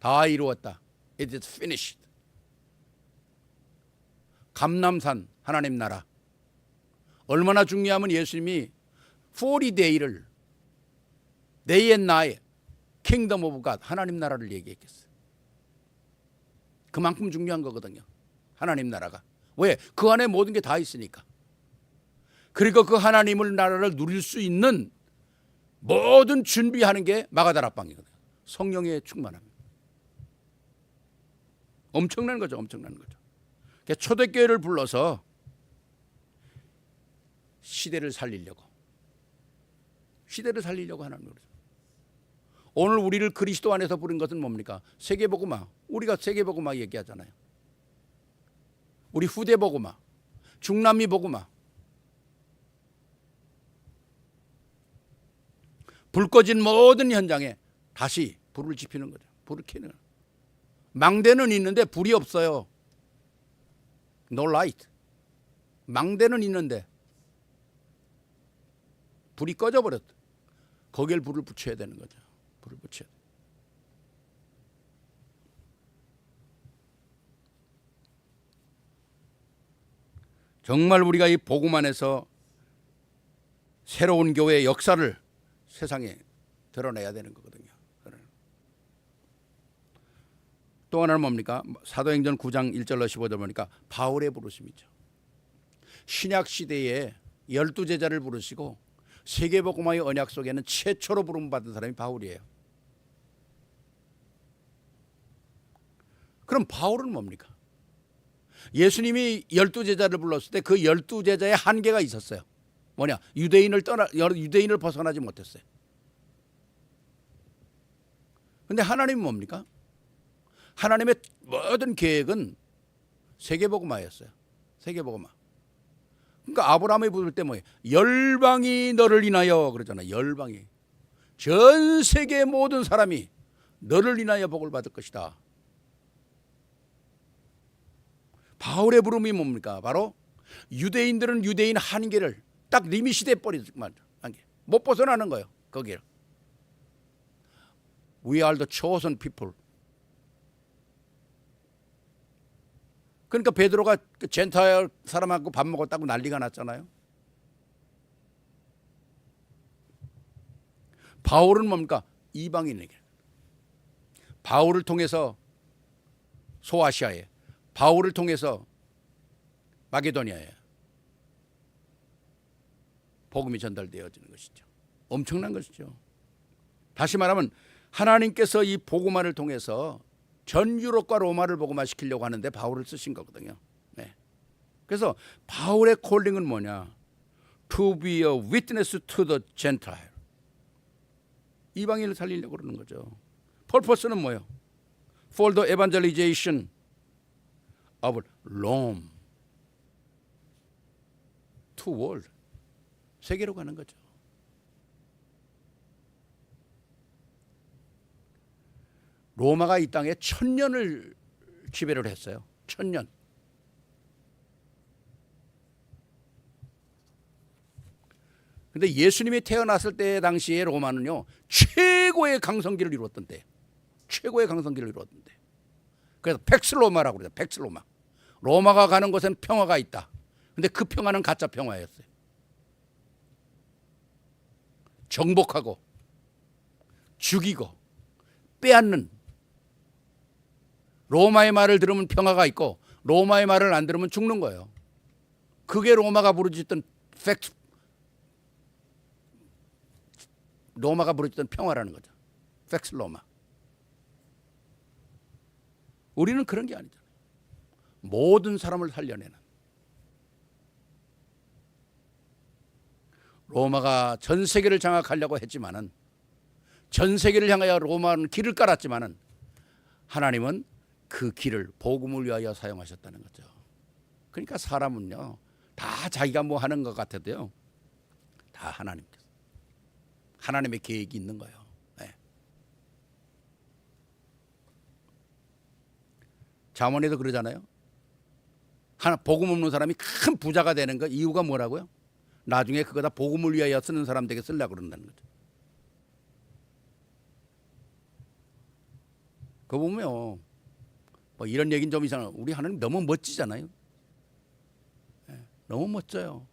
다 이루었다. It is finished. 감람산 하나님 나라. 얼마나 중요하면 예수님이 40day를 Day and Night Kingdom of God 하나님 나라를 얘기했겠어요. 그만큼 중요한 거거든요. 하나님 나라가. 왜? 그 안에 모든 게 다 있으니까. 그리고 그 하나님을 나라를 누릴 수 있는 모든 준비하는 게 마가다락방이거든요. 성령의 충만함. 엄청난 거죠. 엄청난 거죠. 초대교회를 불러서 시대를 살리려고 하나님 노릇. 오늘 우리를 그리스도 안에서 부른 것은 뭡니까? 세계복음화. 우리가 세계복음화 얘기하잖아요. 우리 후대복음화, 중남미 복음화. 불 꺼진 모든 현장에 다시 불을 지피는 거죠. 불을 켜는. 망대는 있는데 불이 없어요. No light. 망대는 있는데 불이 꺼져 버렸다. 거기에 불을 붙여야 되는 거죠. 불을 붙여야 돼. 정말 우리가 이 복음 안에서 새로운 교회의 역사를 세상에 드러내야 되는 거거든요. 또 하나는 뭡니까? 사도행전 9장 1절로 15절 보니까 바울의 부르심이죠. 신약 시대에 12제자를 부르시고 세계복음화의 언약 속에는 최초로 부름받은 사람이 바울이에요. 그럼 바울은 뭡니까? 예수님이 12제자를 불렀을 때 그 12제자의 한계가 있었어요. 뭐냐? 유대인을 벗어나지 못했어요. 근데 하나님은 뭡니까? 하나님의 모든 계획은 세계복음화였어요. 세계복음화. 그러니까 아브라함이 부를 때 뭐예요? 열방이 너를 인하여 그러잖아요. 열방이. 전 세계 모든 사람이 너를 인하여 복을 받을 것이다. 바울의 부름이 뭡니까? 바로 유대인들은 유대인 한계를 딱 리밋이 돼버리지만 못 벗어나는 거예요. 거기를. We are the chosen people. 그러니까 베드로가 젠타일 사람하고 밥 먹었다고 난리가 났잖아요. 바울은 뭡니까? 이방인에게. 바울을 통해서 소아시아에, 바울을 통해서 마게도니아에 복음이 전달되어지는 것이죠. 엄청난 것이죠. 다시 말하면 하나님께서 이 복음화를 통해서 전 유럽과 로마를 복음화시키려고 하는데 바울을 쓰신 거거든요. 네. 그래서 바울의 콜링은 뭐냐? To be a witness to the Gentile. 이방인을 살리려고 그러는 거죠. purpose는 뭐예요? For the evangelization of Rome to world. 세계로 가는 거죠. 로마가 이 땅에 1000년을 지배를 했어요. 1000년. 근데 예수님이 태어났을 때 당시에 로마는요, 최고의 강성기를 이루었던 때. 최고의 강성기를 이루었던 때. 그래서 팩스로마라고 그래요. 팩스로마. 로마가 가는 곳엔 평화가 있다. 근데 그 평화는 가짜 평화였어요. 정복하고 죽이고 빼앗는, 로마의 말을 들으면 평화가 있고 로마의 말을 안 들으면 죽는 거예요. 그게 로마가 부르짖던 로마가 부르짖던 평화라는 거죠. 팩스 로마. 우리는 그런 게 아니잖아요. 모든 사람을 살려내는. 로마가 전 세계를 장악하려고 했지만은, 전 세계를 향하여 로마는 길을 깔았지만은 하나님은 그 길을 복음을 위하여 사용하셨다는 거죠. 그러니까 사람은요, 다 자기가 뭐 하는 것 같아도요, 다 하나님의 계획이 있는 거예요. 네. 잠언에도 그러잖아요. 복음 없는 사람이 큰 부자가 되는 거 이유가 뭐라고요? 나중에 그거 다 복음을 위하여 쓰는 사람들에게 쓰려고 그런다는 거죠. 그거 보면 뭐 이런 얘기는 좀 이상해요. 우리 하나님 너무 멋지잖아요. 네, 너무 멋져요.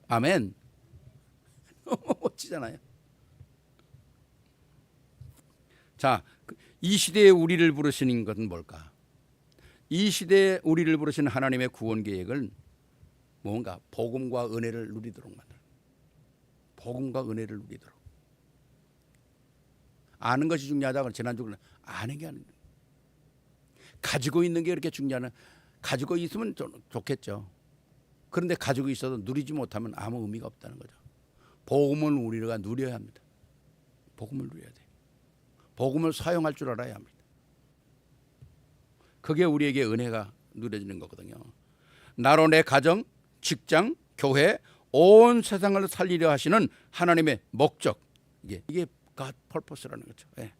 아멘. 너무 멋지잖아요. 자, 이 시대에 우리를 부르시는 것은 뭘까? 이 시대에 우리를 부르시는 하나님의 구원 계획은 뭔가 복음과 은혜를 누리도록 만들어. 복음과 은혜를 누리도록. 아는 것이 중요하다고 지난주에 아는 게 아닌데, 가지고 있는 게 그렇게 중요하나? 가지고 있으면 좋겠죠. 그런데 가지고 있어도 누리지 못하면 아무 의미가 없다는 거죠. 복음을 우리가 누려야 합니다. 복음을 누려야 돼. 복음을 사용할 줄 알아야 합니다. 그게 우리에게 은혜가 누려지는 거거든요. 나로 내 가정, 직장, 교회, 온 세상을 살리려 하시는 하나님의 목적, 이게 God purpose라는 거죠. 네.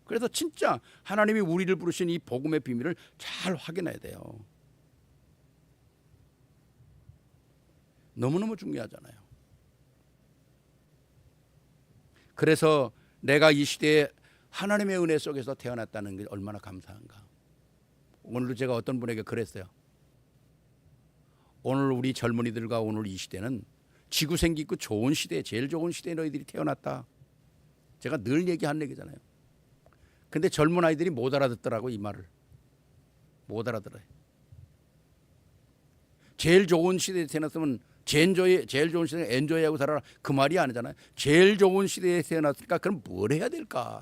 그래서 진짜 하나님이 우리를 부르신 이 복음의 비밀을 잘 확인해야 돼요. 너무너무 중요하잖아요. 그래서 내가 이 시대에 하나님의 은혜 속에서 태어났다는 게 얼마나 감사한가. 오늘도 제가 어떤 분에게 그랬어요. 오늘 우리 젊은이들과 오늘 이 시대는 지구 생기고 좋은 시대, 제일 좋은 시대에 너희들이 태어났다. 제가 늘 얘기한 얘기잖아요. 근데 젊은 아이들이 못 알아듣더라고. 이 말을 못 알아들어요. 제일 좋은 시대에 태어났으면 제일 좋은 시대에 엔조이하고 살아라, 그 말이 아니잖아요. 제일 좋은 시대에 태어났으니까 그럼 뭘 해야 될까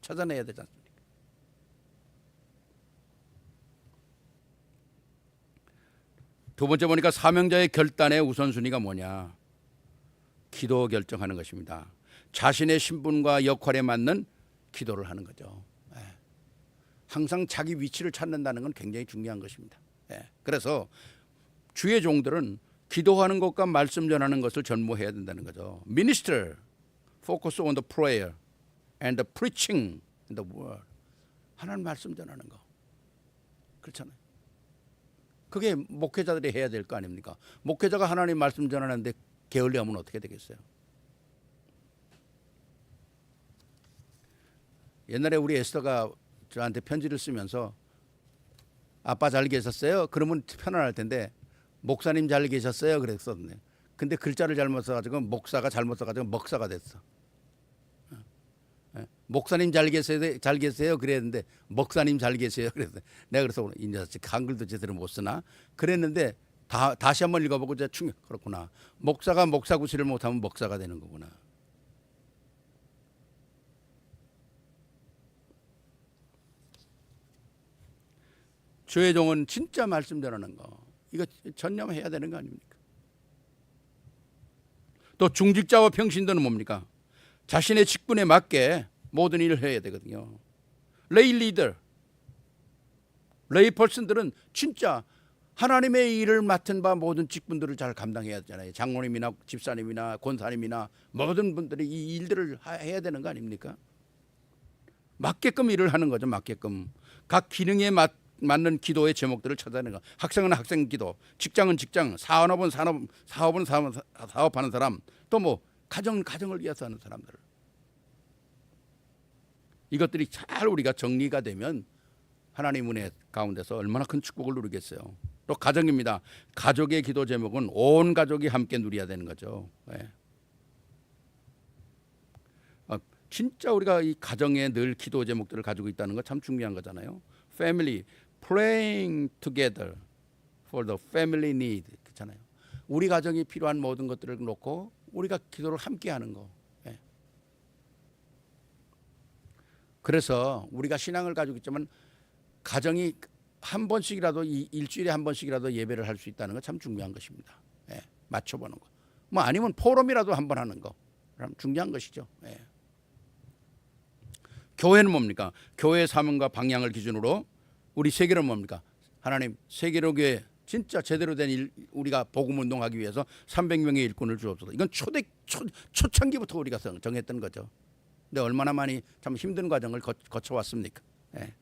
찾아내야 되지 않습니까? 두 번째 보니까 사명자의 결단의 우선순위가 뭐냐? 기도 결정하는 것입니다. 자신의 신분과 역할에 맞는 기도를 하는 거죠. 항상 자기 위치를 찾는다는 건 굉장히 중요한 것입니다. 그래서 주의 종들은 기도하는 것과 말씀 전하는 것을 전무해야 된다는 거죠. Minister, focus on the prayer and the preaching in the word. 하나님 말씀 전하는 거. 그렇잖아요. 그게 목회자들이 해야 될 거 아닙니까? 목회자가 하나님 말씀 전하는데 게을리하면 어떻게 되겠어요? 옛날에 우리 에스더가 저한테 편지를 쓰면서 아빠 잘 계셨어요? 그러면 편안할 텐데 목사님 잘 계셨어요? 그랬었네. 근데 글자를 잘못 써가지고 목사가 잘못 써가지고 먹사가 됐어. 목사님 잘 계세요? 그랬는데 목사님 잘 계세요? 그래서 내가 그래서 이 녀석 한글도 제대로 못 쓰나? 그랬는데 다시 한번 읽어보고 제가 그렇구나. 목사가 목사구실을 못하면 먹사가 되는 거구나. 주의 종은 진짜 말씀 전하는 거, 이거 전념해야 되는 거 아닙니까? 또 중직자와 평신도는 뭡니까? 자신의 직분에 맞게 모든 일을 해야 되거든요. 레이 리더, 레이 퍼슨들은 진짜 하나님의 일을 맡은 바 모든 직분들을 잘 감당해야 되잖아요. 장로님이나 집사님이나 권사님이나 모든 분들이 이 일들을 해야 되는 거 아닙니까? 맞게끔 일을 하는 거죠. 맞게끔 각 기능에 맞는 기도의 제목들을 찾아내는 거. 학생은 학생 기도, 직장은 직장, 사업은 사업하는 사람, 또 뭐 가정을 위해서 하는 사람들. 이것들이 잘 우리가 정리가 되면 하나님 은혜 가운데서 얼마나 큰 축복을 누리겠어요. 또 가정입니다. 가족의 기도 제목은 온 가족이 함께 누려야 되는 거죠. 네. 진짜 우리가 이 가정에 늘 기도 제목들을 가지고 있다는 거 참 중요한 거잖아요. Family, praying together for the family need. 그렇잖아요. 우리 가정이 필요한 모든 것들을 놓고 우리가 기도를 함께 하는 거. 네. 그래서 우리가 신앙을 가지고 있지만 가정이 한 번씩이라도 일주일에 한 번씩이라도 예배를 할 수 있다는 거 참 중요한 것입니다. 예, 맞춰보는 거. 뭐 아니면 포럼이라도 한 번 하는 거. 그럼 중요한 것이죠. 예. 교회는 뭡니까? 교회의 사명과 방향을 기준으로 우리 세계는 뭡니까? 하나님 세계로 교회 진짜 제대로 된 우리가 복음 운동하기 위해서 300명의 일꾼을 주옵소서. 이건 초창기부터 우리가 정했던 거죠. 근데 얼마나 많이 참 힘든 과정을 거쳐왔습니까? 예.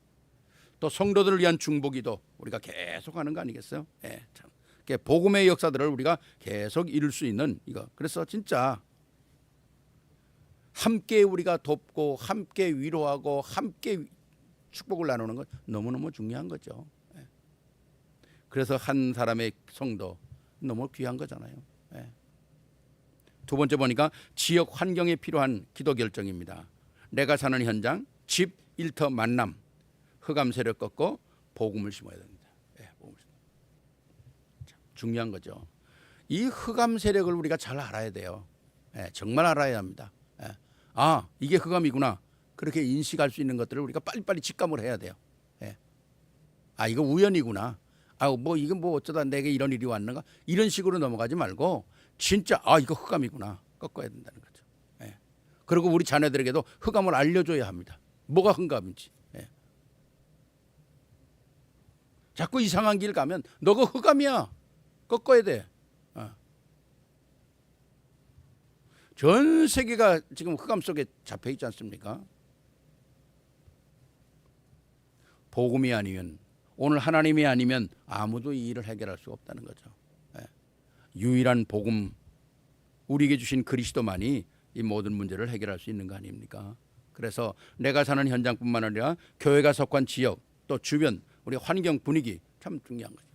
또 성도들을 위한 중보기도 우리가 계속 하는 거 아니겠어요? 예, 참. 복음의 역사들을 우리가 계속 이룰 수 있는 이거. 그래서 진짜 함께 우리가 돕고 함께 위로하고 함께 축복을 나누는 건 너무너무 중요한 거죠. 예. 그래서 한 사람의 성도 너무 귀한 거잖아요. 예. 두 번째 보니까 지역 환경에 필요한 기도 결정입니다. 내가 사는 현장, 집, 일터, 만남, 흑암 세력 꺾고 복음을 심어야 됩니다. 예, 복음을 참 중요한 거죠. 이 흑암 세력을 우리가 잘 알아야 돼요. 예, 정말 알아야 합니다. 예. 아, 이게 흑암이구나. 그렇게 인식할 수 있는 것들을 우리가 빨리빨리 직감을 해야 돼요. 예. 아, 이거 우연이구나. 아, 뭐 이건 뭐 어쩌다 내게 이런 일이 왔는가? 이런 식으로 넘어가지 말고 진짜 아, 이거 흑암이구나. 꺾어야 된다는 거죠. 예. 그리고 우리 자녀들에게도 흑암을 알려줘야 합니다. 뭐가 흑암인지. 예. 자꾸 이상한 길 가면 너가 흑암이야. 꺾어야 돼. 전 세계가 지금 흑암 속에 잡혀 있지 않습니까? 복음이 아니면 오늘 하나님이 아니면 아무도 이 일을 해결할 수 없다는 거죠. 예. 유일한 복음, 우리에게 주신 그리스도만이 이 모든 문제를 해결할 수 있는 거 아닙니까? 그래서 내가 사는 현장뿐만 아니라 교회가 속한 지역 또 주변 우리 환경 분위기 참 중요한 거죠.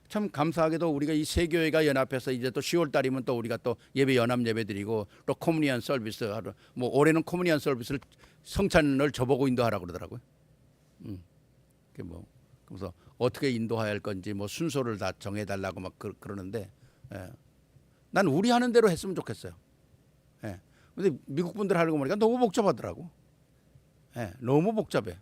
참 감사하게도 우리가 이 세 교회가 연합해서 이제 또 10월 달이면 또 우리가 또 예배 연합 예배 드리고 또 커뮤니언 서비스 하러 뭐 올해는 커뮤니언 서비스를 성찬을 저보고 인도하라고 그러더라고요. 그게 뭐 그래서 어떻게 인도해야 할 건지 뭐 순서를 다 정해달라고 막 그러는데 난 우리 하는 대로 했으면 좋겠어요. 근데 미국 분들 하려고 보니까 너무 복잡하더라고. 너무 복잡해.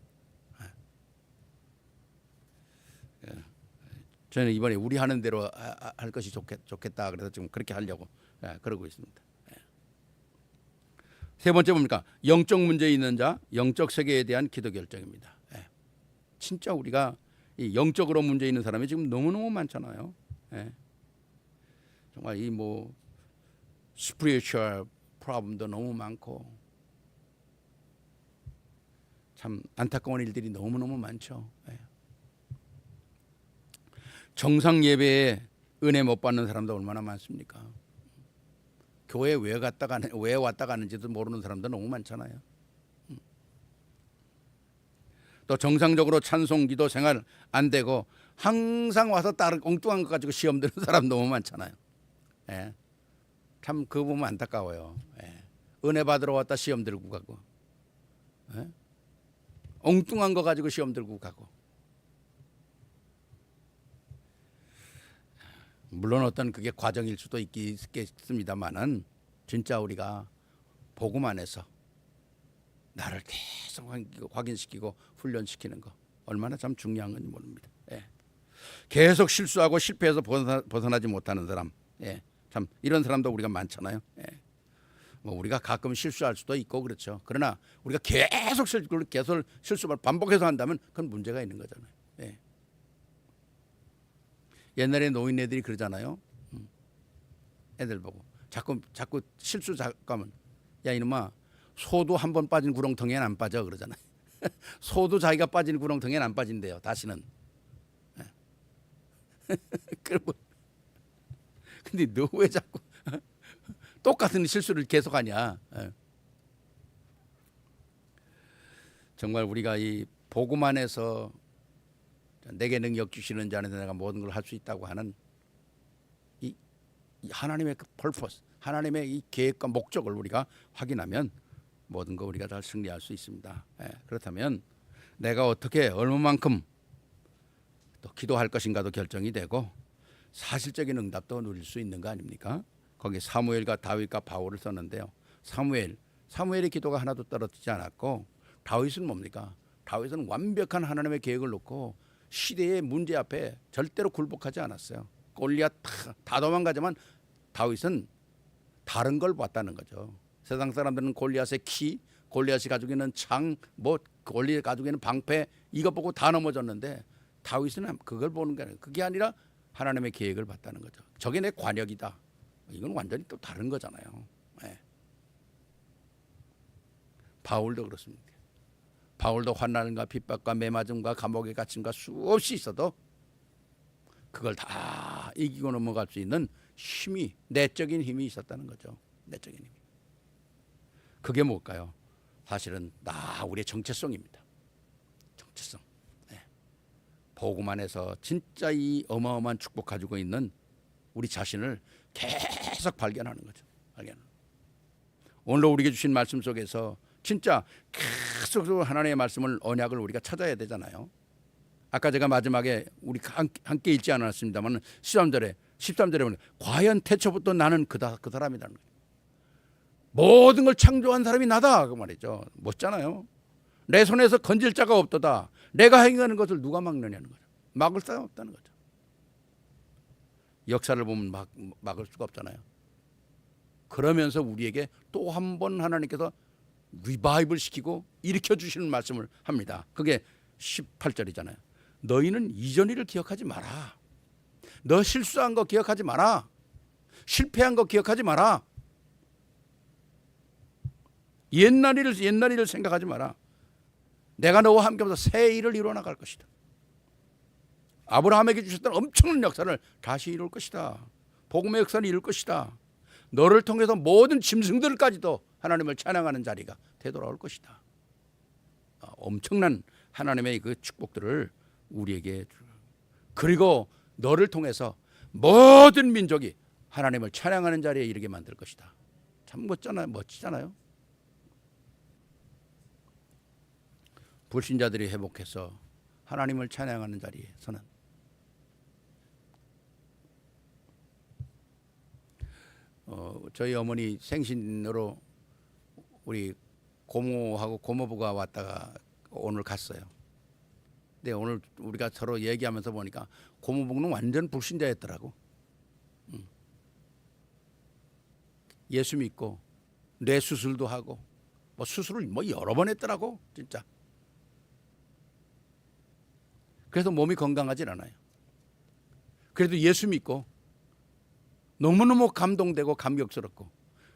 저는 이번에 우리 하는 대로 할 것이 좋겠다. 그래서 지금 그렇게 하려고 그러고 있습니다. 세 번째 뭡니까? 영적 문제 있는 자, 영적 세계에 대한 기도 결정입니다. 진짜 우리가 이 영적으로 문제 있는 사람이 지금 너무너무 많잖아요. 정말 이 뭐 스피리추얼 프로블럼도 너무 많고 참 안타까운 일들이 너무너무 많죠. 정상 예배에 은혜 못 받는 사람도 얼마나 많습니까? 교회 왜 왔다 가는지도 모르는 사람도 너무 많잖아요. 또 정상적으로 찬송 기도 생활 안 되고 항상 와서 다른 엉뚱한 것 가지고 시험 드는 사람 너무 많잖아요. 참 그거 보면 안타까워요. 은혜 받으러 왔다 시험 들고 가고 엉뚱한 거 가지고 시험 들고 가고. 물론 어떤 그게 과정일 수도 있겠습니다만은 진짜 우리가 복음 안에서 나를 계속 확인시키고 훈련시키는 거 얼마나 참 중요한 건지 모릅니다. 계속 실수하고 실패해서 벗어나지 못하는 사람, 참 이런 사람도 우리가 많잖아요. 뭐 우리가 가끔 실수할 수도 있고 그렇죠. 그러나 우리가 계속 실수를 반복해서 한다면 그건 문제가 있는 거잖아요. 옛날에 노인네들이 그러잖아요. 애들 보고 자꾸 실수 하면 야 이놈아 소도 한 번 빠진 구렁텅이엔 안 빠져 그러잖아요. 소도 자기가 빠진 구렁텅이엔 안 빠진대요. 다시는. 근데 너 왜 자꾸 똑같은 실수를 계속하냐? 정말 우리가 이 복음 안에서 내게 능력 주시는 자 안에서 내가 모든 걸 할 수 있다고 하는 이 하나님의 그 퍼포스, 하나님의 이 계획과 목적을 우리가 확인하면 모든 거 우리가 다 승리할 수 있습니다. 그렇다면 내가 어떻게 얼마만큼 또 기도할 것인가도 결정이 되고 사실적인 응답도 누릴 수 있는 거 아닙니까? 거기 사무엘과 다윗과 바울을 썼는데요. 사무엘의 기도가 하나도 떨어지지 않았고 다윗은 뭡니까? 다윗은 완벽한 하나님의 계획을 놓고 시대의 문제 앞에 절대로 굴복하지 않았어요. 골리앗 다 도망가지만 다윗은 다른 걸 봤다는 거죠. 세상 사람들은 골리앗의 키, 골리앗이 가지고 있는 창, 뭐 골리앗이 가지고 있는 방패 이거 보고 다 넘어졌는데 다윗은 그걸 보는 게 아니라 그게 아니라 하나님의 계획을 봤다는 거죠. 저게 내 관역이다. 이건 완전히 또 다른 거잖아요. 바울도 그렇습니다. 바울도 환난과 핍박과 매맞음과 감옥에 갇힘과 수없이 있어도 그걸 다 이기고 넘어갈 수 있는 힘이 내적인 힘이 있었다는 거죠. 내적인 힘이. 그게 뭘까요? 사실은 우리의 정체성입니다. 정체성. 복음 안에서 진짜 이 어마어마한 축복 가지고 있는 우리 자신을 계속 발견하는 거죠. 오늘 우리에게 주신 말씀 속에서 진짜 계속 하나님의 말씀을 언약을 우리가 찾아야 되잖아요. 아까 제가 마지막에 우리 함께 읽지 않았습니다만 13절에 보면 과연 태초부터 나는 그 사람이라는 거예요. 모든 걸 창조한 사람이 나다 그 말이죠. 멋잖아요. 내 손에서 건질 자가 없도다. 내가 행하는 것을 누가 막느냐는 거죠. 막을 사람 없다는 거죠. 역사를 보면 막을 수가 없잖아요. 그러면서 우리에게 또 한 번 하나님께서 리바이벌 시키고 일으켜 주시는 말씀을 합니다. 그게 18절이잖아요. 너희는 이전 일을 기억하지 마라. 너 실수한 거 기억하지 마라. 실패한 거 기억하지 마라. 옛날 일을 생각하지 마라. 내가 너와 함께하면서 새 일을 이루어 나갈 것이다. 아브라함에게 주셨던 엄청난 역사를 다시 이룰 것이다. 복음의 역사를 이룰 것이다. 너를 통해서 모든 짐승들까지도 하나님을 찬양하는 자리가 되돌아올 것이다. 엄청난 하나님의 그 축복들을 우리에게 그리고 너를 통해서 모든 민족이 하나님을 찬양하는 자리에 이르게 만들 것이다. 참 멋지잖아요. 불신자들이 회복해서 하나님을 찬양하는 자리에서는 저희 어머니 생신으로 우리 고모하고 고모부가 왔다가 오늘 갔어요. 근데 오늘 우리가 서로 얘기하면서 보니까 고모부는 완전 불신자였더라고. 예수 믿고 뇌 수술도 하고 뭐 수술을 뭐 여러 번 했더라고 진짜. 그래서 몸이 건강하진 않아요. 그래도 예수 믿고 너무너무 감동되고 감격스럽고,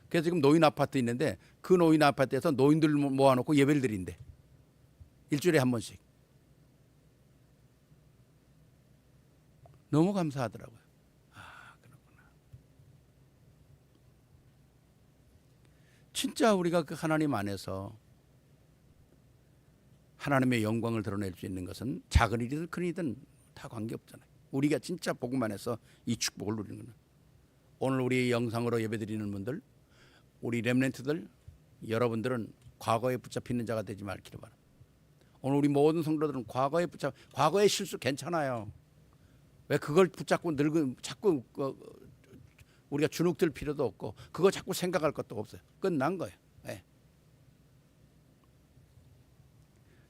그래서 지금 노인 아파트 있는데 그 노인 아파트에서 노인들 모아놓고 예배를 드린대. 일주일에 한 번씩. 너무 감사하더라고요. 아, 그렇구나. 진짜 우리가 그 하나님 안에서 하나님의 영광을 드러낼 수 있는 것은 작은 일이든 큰 일이든 다 관계없잖아요. 우리가 진짜 복음 안에서 이 축복을 누리는 거는. 오늘 우리 영상으로 예배드리는 분들, 우리 렘넌트들, 여러분들은 과거에 붙잡히는 자가 되지 말기를 바랍니다. 오늘 우리 모든 성도들은 과거의 실수 괜찮아요. 왜 그걸 붙잡고 자꾸 우리가 주눅들 필요도 없고 그거 자꾸 생각할 것도 없어요. 끝난 거예요. 네.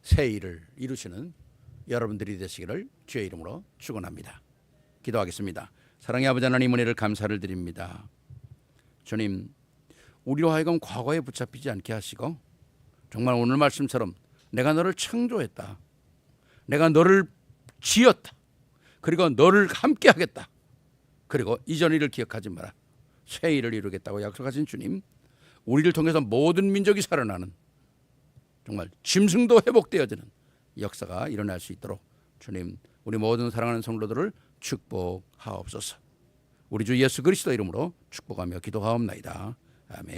새 일을 이루시는 여러분들이 되시기를 주의 이름으로 축원합니다. 기도하겠습니다. 사랑의 아버지 하나님, 은혜를 감사를 드립니다. 주님, 우리로 하여금 과거에 붙잡히지 않게 하시고 정말 오늘 말씀처럼 내가 너를 창조했다, 내가 너를 지었다, 그리고 너를 함께 하겠다, 그리고 이전 일을 기억하지 마라, 새 일을 이루겠다고 약속하신 주님, 우리를 통해서 모든 민족이 살아나는 정말 짐승도 회복되어지는 역사가 일어날 수 있도록 주님, 우리 모든 사랑하는 성도들을 축복하옵소서. 우리 주 예수 그리스도 이름으로 축복하며 기도하옵나이다. 아멘.